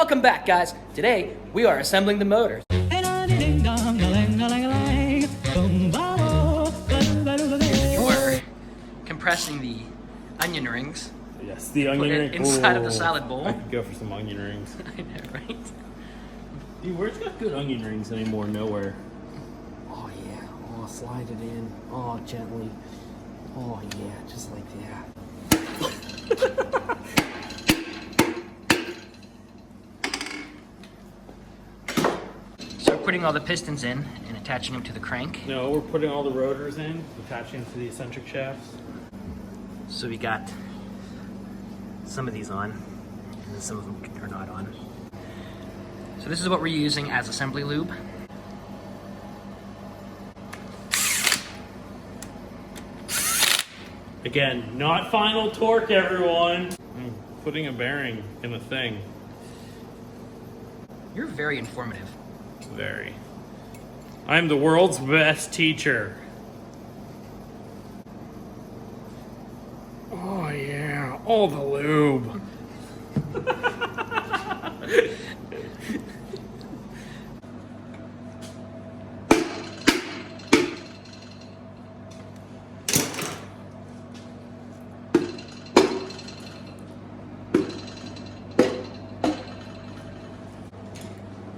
Welcome back, guys. Today, we are assembling the motors. We're compressing the onion rings. Yes, the onion ring. Inside of the salad bowl. I could go for some onion rings. I know, right? Dude, where's got good onion rings anymore? Nowhere. Oh yeah, oh slide it in, oh gently, oh yeah, just like that. So we're putting all the pistons in and attaching them to the crank. No, we're putting all the rotors in, attaching to the eccentric shafts. So we got some of these on, and then some of them are not on. So this is what we're using as assembly lube. Again, not final torque, everyone. I'm putting a bearing in the thing. You're very informative. Very. I'm the world's best teacher. Oh yeah, all the lube.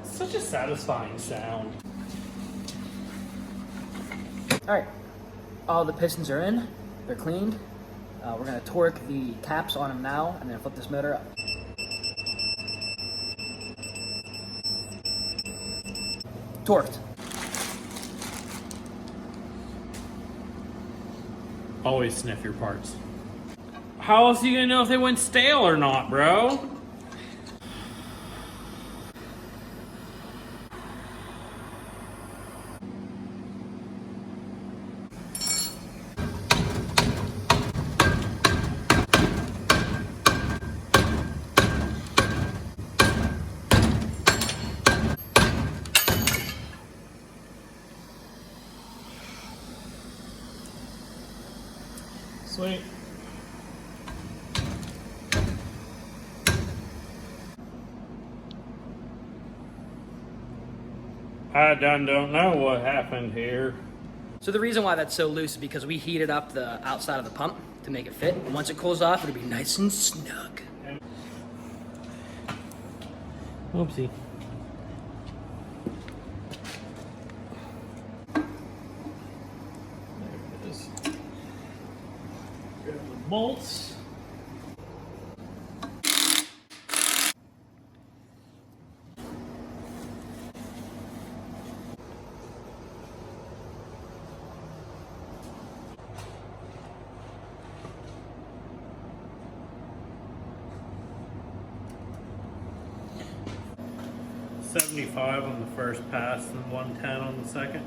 Such a satisfying sound. All right, all the pistons are in, they're cleaned. We're gonna torque the caps on them now and then flip this motor up. Torqued. Always sniff your parts. How else are you gonna know if they went stale or not, bro? Sweet. I don't know what happened here. So the reason why that's so loose is because we heated up the outside of the pump to make it fit. And once it cools off, it'll be nice and snug. Oopsie. There it is. Grab the bolts. $75 on the first pass and $110 on the second.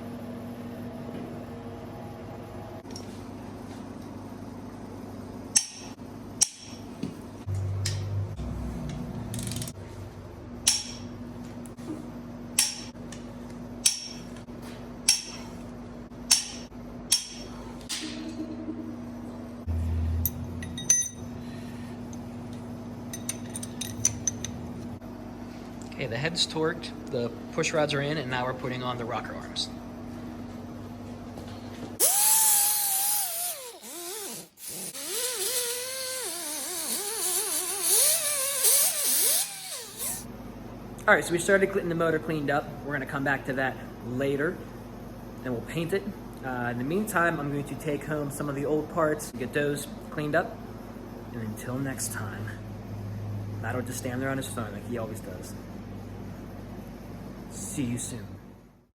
Okay, the head's torqued, the push rods are in, and now we're putting on the rocker arms. All right, so we started getting the motor cleaned up. We're gonna come back to that later, and we'll paint it. In the meantime, I'm going to take home some of the old parts, get those cleaned up, and until next time, Matt will just stand there on his phone like he always does. See you soon.